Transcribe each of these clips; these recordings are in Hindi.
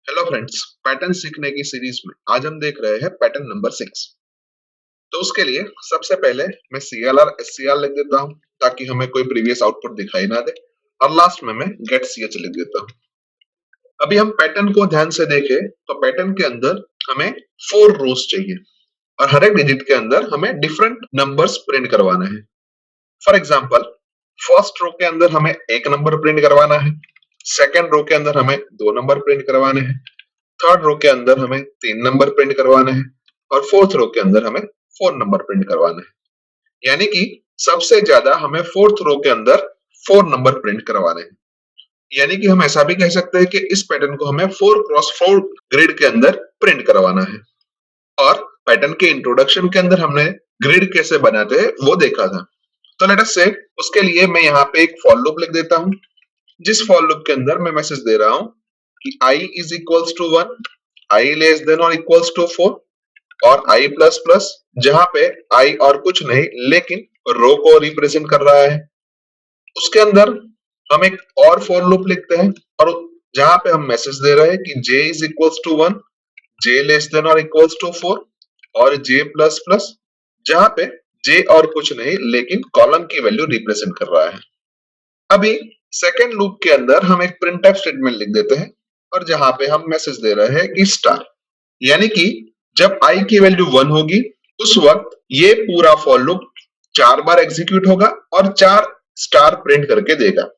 हेलो फ्रेंड्स, पैटर्न सीखने की सीरीज में आज हम देख रहे हैं पैटर्न नंबर 6। तो उसके लिए सबसे पहले मैं CLR SCR लिख देता हूं ताकि हमें कोई प्रीवियस आउटपुट दिखाई ना दे, और लास्ट में मैं गेट CH लिख देता हूं। अभी हम पैटर्न को ध्यान से देखें तो पैटर्न के अंदर हमें 4 रोज चाहिए और हर एक डिजिट के अंदर हमें डिफरेंट नंबर्स प्रिंट करवाना है। फॉर एग्जाम्पल, फर्स्ट रो के अंदर हमें एक नंबर प्रिंट करवाना है, सेकेंड रो के अंदर हमें 2 नंबर प्रिंट करवाने हैं, थर्ड रो के अंदर हमें 3 नंबर प्रिंट करवाने हैं और फोर्थ रो के अंदर हमें 4 नंबर प्रिंट करवाने हैं। यानी कि सबसे ज्यादा हमें फोर्थ रो के अंदर 4 नंबर प्रिंट करवाने हैं। यानी कि हम ऐसा भी कह सकते हैं कि इस पैटर्न को हमें 4x4 ग्रिड के अंदर प्रिंट करवाना है। और पैटर्न के इंट्रोडक्शन के अंदर हमने ग्रिड कैसे बनाते हैं वो देखा था। तो लेट अस से उसके लिए मैं यहाँ पे एक फॉर लूप लिख देता हूँ, जिस फॉर लूप के अंदर मैं मैसेज दे रहा हूँ कि i is equals to 1, i less than और इक्वल्स टू 4 और i प्लस प्लस, जहां पे i और कुछ नहीं लेकिन रो को रिप्रेजेंट कर रहा है। उसके अंदर हम एक और फॉर लूप लिखते हैं और जहां पे हम मैसेज दे रहे हैं कि j is equals to 1, j less than और इक्वल्स टू 4 और j प्लस प्लस, जहां पे j और कुछ नहीं लेकिन कॉलम की वैल्यू रिप्रेजेंट कर रहा है। अभी सेकेंड लूप के अंदर हम एक प्रिंटफ स्टेटमेंट लिख देते हैं और जहां पे हम मैसेज दे रहे हैं कि स्टार, यानी कि जब i की वैल्यू 1 होगी उस वक्त ये पूरा फॉर लूप 4 बार एग्जीक्यूट होगा और 4 स्टार प्रिंट करके देगा।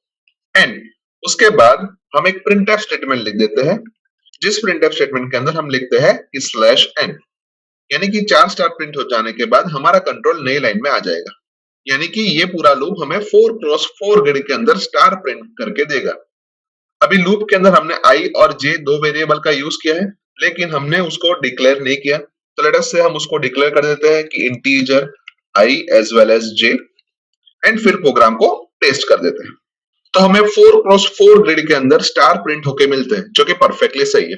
एंड उसके बाद हम एक प्रिंटफ स्टेटमेंट लिख देते हैं, जिस प्रिंटफ स्टेटमेंट के अंदर हम लिखते हैं कि स्लैश n, यानी कि 4 स्टार प्रिंट हो जाने के बाद हमारा कंट्रोल नई लाइन में आ जाएगा। यानी कि ये पूरा लूप हमें 4x4 ग्रिड के अंदर स्टार प्रिंट करके देगा। अभी लूप के अंदर हमने i और j दो वेरिएबल का यूज किया है, लेकिन हमने उसको डिक्लेयर नहीं किया। तो लेट अस से हम उसको डिक्लेयर कर देते हैं कि integer i as well as j, and फिर प्रोग्राम को टेस्ट कर देते हैं। तो हमें 4x4 ग्रिड के अंदर स्टार प्रिंट होके मिलते हैं, जो कि परफेक्टली सही है।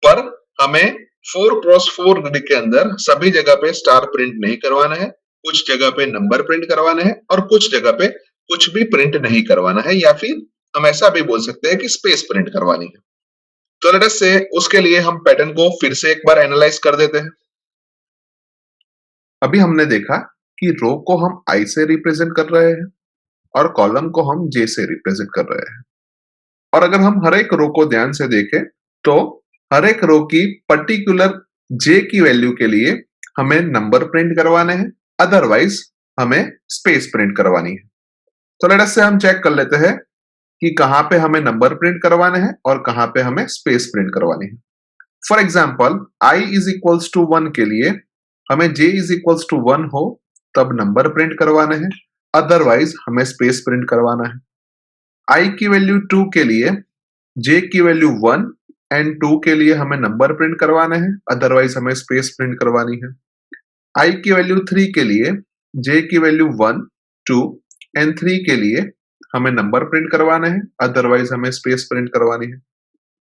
पर हमें 4x4 ग्रिड के अंदर सभी जगह पे स्टार प्रिंट नहीं करवाना है, कुछ जगह पे नंबर प्रिंट करवाना है और कुछ जगह पे कुछ भी प्रिंट नहीं करवाना है, या फिर हम ऐसा भी बोल सकते हैं कि स्पेस प्रिंट करवानी है। तो लेट अस से उसके लिए हम पैटर्न को फिर से एक बार एनालाइज कर देते हैं। अभी हमने देखा कि रो को हम i से रिप्रेजेंट कर रहे हैं और कॉलम को हम j से रिप्रेजेंट कर रहे हैं। और अगर हम हर एक रो को ध्यान से देखें तो हर एक रो की पर्टिकुलर j की वैल्यू के लिए हमें नंबर प्रिंट करवाने हैं, अदरवाइज हमें स्पेस प्रिंट करवानी है। तो लेट अस से हम चेक कर लेते हैं कि कहां पे हमें नंबर प्रिंट करवाने हैं और कहां पे हमें स्पेस प्रिंट करवानी है। For example, i is equals to 1 के लिए हमें j इज इक्वल्स टू 1 हो तब नंबर प्रिंट करवाने हैं, अदरवाइज हमें स्पेस प्रिंट करवाना है। i की वैल्यू 2 के लिए j की वैल्यू 1 एंड 2 के लिए हमें नंबर प्रिंट करवाने हैं, अदरवाइज हमें स्पेस प्रिंट करवानी है। i की वैल्यू 3 के लिए j की वैल्यू 1, 2 एंड 3 के लिए हमें नंबर प्रिंट करवाने हैं, अदरवाइज हमें स्पेस प्रिंट करवानी है।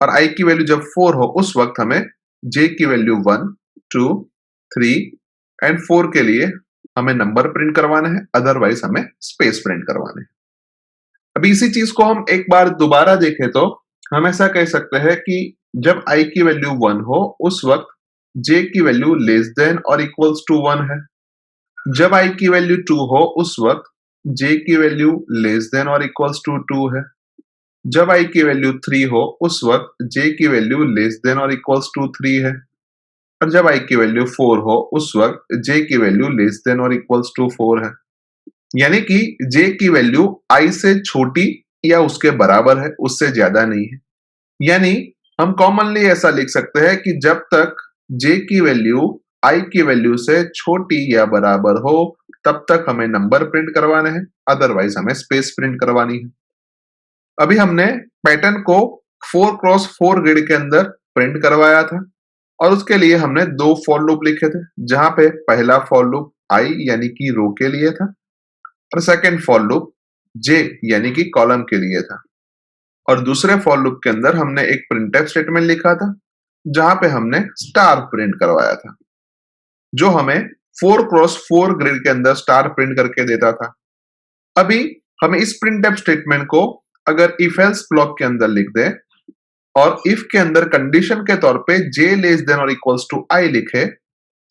और i की वैल्यू जब 4 हो उस वक्त हमें j की वैल्यू 1, 2, 3 एंड 4 के लिए हमें नंबर प्रिंट करवाना है, अदरवाइज हमें स्पेस प्रिंट करवाना है। अभी इसी चीज को हम एक बार दोबारा देखें तो हम ऐसा कह सकते हैं कि जब i की वैल्यू 1 हो उस वक्त j की वैल्यू लेस देन और इक्वल्स टू 1 है। जब i की वैल्यू 2 हो उस वक्त j की वैल्यू लेस देन और इक्वल्स टू 2 है। जब i की वैल्यू 3 हो उस वक्त j की वैल्यू लेस देन और इक्वल्स टू 3 है। और जब i की वैल्यू 4 हो उस वक्त j की वैल्यू लेस देन और इक्वल्स टू 4 है। यानी कि j की वैल्यू i से छोटी या उसके बराबर है, उससे ज्यादा नहीं है। यानी हम कॉमनली ऐसा लिख सकते हैं कि जब तक j की वैल्यू i की वैल्यू से छोटी या बराबर हो तब तक हमें नंबर प्रिंट करवाने हैं, अदरवाइज हमें स्पेस प्रिंट करवानी है। अभी हमने पैटर्न को 4x4 ग्रिड के अंदर प्रिंट करवाया था और उसके लिए हमने दो फॉर लूप लिखे थे, जहां पे पहला फॉर लूप i यानी कि रो के लिए था और सेकंड फॉर लूप j यानी कि कॉलम के लिए था। और दूसरे फॉर लूप के अंदर हमने एक प्रिंटफ स्टेटमेंट लिखा था जहां पे हमने स्टार प्रिंट करवाया था, जो हमें 4x4 ग्रिड के अंदर स्टार प्रिंट करके देता था। अभी हमें इस प्रिंटफ स्टेटमेंट को अगर इफ एल्स ब्लॉक के अंदर लिख दें और इफ के अंदर कंडीशन के तौर पे j लेस देन और इक्वल्स टू i लिखे,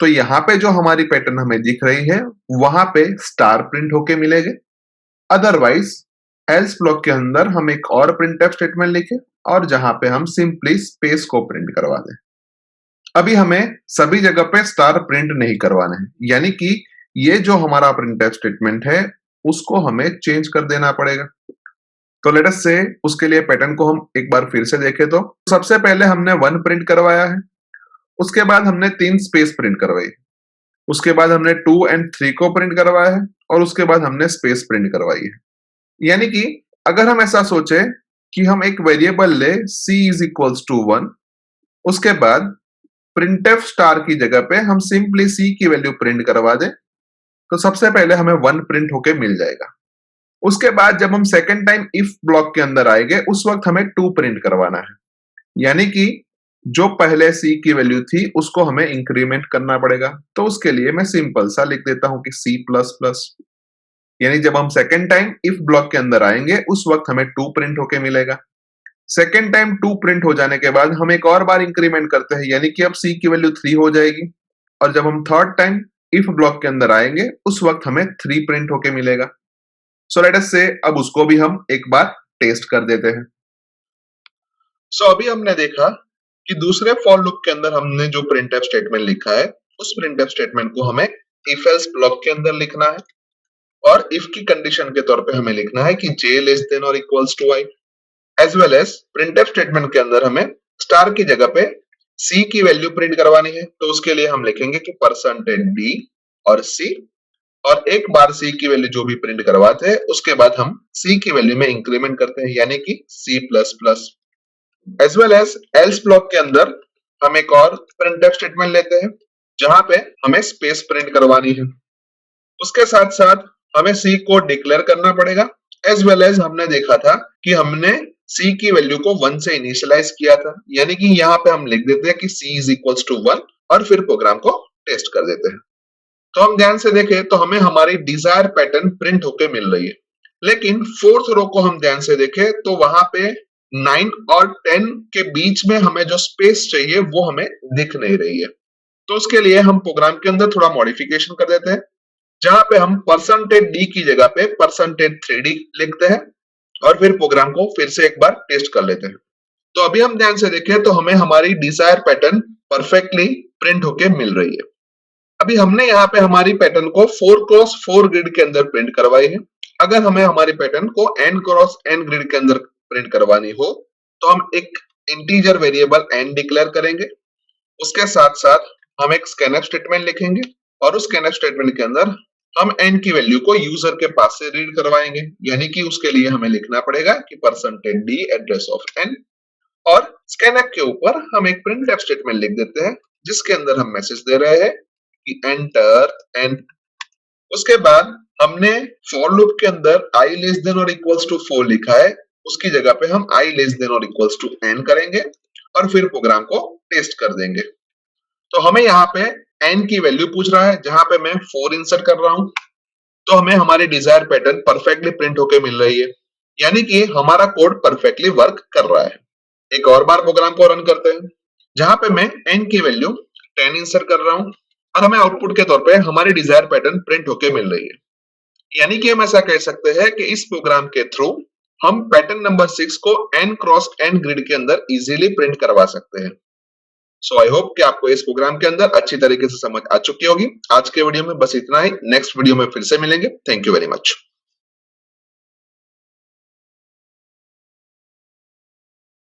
तो यहाँ पे जो हमारी पैटर्न हमें दिख रही है वहां पे स्टार प्रिंट होके मिलेगा। अदरवाइज एल्स ब्लॉक के अंदर हम एक और प्रिंटफ स्टेटमेंट लिखे और जहां पे हम सिंपली स्पेस को प्रिंट करवा दें। अभी हमें सभी जगह पे स्टार प्रिंट नहीं करवाना है, यानी कि ये जो हमारा प्रिंटफ स्टेटमेंट है उसको हमें चेंज कर देना पड़ेगा। तो लेट अस से उसके लिए पैटर्न को हम एक बार फिर से देखें तो सबसे पहले हमने 1 प्रिंट करवाया है, उसके बाद हमने 3 स्पेस प्रिंट करवाई, उसके बाद हमने 2 एंड 3 को प्रिंट करवाया है और उसके बाद हमने स्पेस प्रिंट करवाई है। यानी कि अगर हम ऐसा सोचे कि हम एक वेरिएबल ले c इज इक्वल्स टू 1, उसके बाद प्रिंटफ स्टार की जगह पे हम सिंपली c की वैल्यू प्रिंट करवा दें, तो सबसे पहले हमें 1 प्रिंट होके मिल जाएगा। उसके बाद जब हम सेकंड टाइम इफ ब्लॉक के अंदर आएंगे उस वक्त हमें 2 प्रिंट करवाना है, यानी कि जो पहले c की वैल्यू थी उसको हमें इंक्रीमेंट करना पड़ेगा। तो उसके लिए मैं सिंपल सा लिख देता हूं कि c प्लस प्लस, यानी जब हम सेकंड टाइम इफ ब्लॉक के अंदर आएंगे उस वक्त हमें 2 प्रिंट होके मिलेगा। सेकंड टाइम 2 प्रिंट हो जाने के बाद हम एक और बार इंक्रीमेंट करते हैं, यानी कि अब c की वैल्यू 3 हो जाएगी और जब हम थर्ड टाइम इफ ब्लॉक के अंदर आएंगे उस वक्त हमें 3 प्रिंट होके मिलेगा। सो लेट अस से अब उसको भी हम एक बार टेस्ट कर देते हैं। सो अभी हमने देखा कि दूसरे फॉर लूप के अंदर हमने जो प्रिंटफ स्टेटमेंट लिखा है उस प्रिंटफ स्टेटमेंट को हमें इफ एल्स ब्लॉक के अंदर लिखना है और इफ की कंडीशन के तौर पे हमें लिखना है कि j लेस देन और equals to i, as well as printf statement के अंदर हमें स्टार की जगह पे c की वैल्यू प्रिंट करवानी है। तो उसके लिए हम लिखेंगे कि %d और c, और एक बार c की वैल्यू जो भी प्रिंट करवाते हैं उसके बाद हम c की वैल्यू में इंक्रीमेंट करते हैं, यानी कि c plus plus. As well as else block के अंदर हम एक और प्रिंटफ स्टेटमेंट लेते हैं जहां पे हमें स्पेस प्रिंट करवानी है। उसके साथ साथ हमें c को डिक्लेयर करना पड़ेगा। एज वेल एज हमने देखा था कि हमने c की वैल्यू को 1 से इनिशियलाइज किया था, यानी कि यहाँ पे हम लिख देते हैं कि c इज इक्वल्स टू 1 और फिर प्रोग्राम को टेस्ट कर देते हैं। तो हम ध्यान से देखें तो हमें हमारी डिजायर पैटर्न प्रिंट होके मिल रही है, लेकिन फोर्थ रो को हम ध्यान से देखें तो वहां पे 9 और 10 के बीच में हमें जो स्पेस चाहिए वो हमें दिख नहीं रही है। तो उसके लिए हम प्रोग्राम के अंदर थोड़ा मॉडिफिकेशन कर देते हैं, जहां पे हम %d की जगह पे %3d लिखते हैं और फिर प्रोग्राम को फिर से एक बार टेस्ट कर लेते हैं। तो अभी हम ध्यान से देखें तो हमें हमारी डिजायर पैटर्न परफेक्टली प्रिंट होके मिल रही है। अभी हमने यहाँ पे हमारी पैटर्न को 4x4 ग्रिड के अंदर प्रिंट करवाई है। अगर हमें हमारी पैटर्न को n×n ग्रिड के अंदर प्रिंट करवानी हो तो हम एक इंटीजर वेरिएबल n डिक्लेयर करेंगे। उसके साथ साथ हम एक स्कैनफ स्टेटमेंट लिखेंगे और उस स्कैनफ स्टेटमेंट के अंदर हम n की वैल्यू को यूजर के पास से रीड करवाएंगे, यानी कि उसके लिए हमें लिखना पड़ेगा कि %d एड्रेस ऑफ n, और स्कैनफ के ऊपर हम एक प्रिंटफ स्टेटमेंट लिख देते हैं जिसके अंदर हम मैसेज दे रहे हैं कि एंटर n। उसके बाद हमने फॉर लूप के अंदर i लेस देन और इक्वल्स टू 4 लिखा है, उसकी जगह पे हम i लेस देन और इक्वल्स टू n करेंगे और फिर प्रोग्राम को टेस्ट कर देंगे। तो हमें यहाँ पे n की वैल्यू पूछ रहा है जहां पे मैं 4 इंसर्ट कर रहा हूं, तो हमें हमारी डिजायर पैटर्न परफेक्टली प्रिंट होके मिल रही है, यानी कि हमारा कोड परफेक्टली वर्क कर रहा है। एक और बार प्रोग्राम को रन करते हैं जहां पे मैं n की वैल्यू 10 इंसर्ट कर रहा हूं और हमें आउटपुट के तौर पे हमारी डिजायर पैटर्न प्रिंट होके मिल रही है। यानी कि हम ऐसा कह सकते हैं कि इस प्रोग्राम के थ्रू हम पैटर्न नंबर 6 को n×n ग्रिड के अंदर इजीली प्रिंट करवा सकते हैं। सो आई होप कि आपको इस प्रोग्राम के अंदर अच्छी तरीके से समझ आ चुकी होगी। आज के वीडियो में बस इतना ही, नेक्स्ट वीडियो में फिर से मिलेंगे। Thank you very much.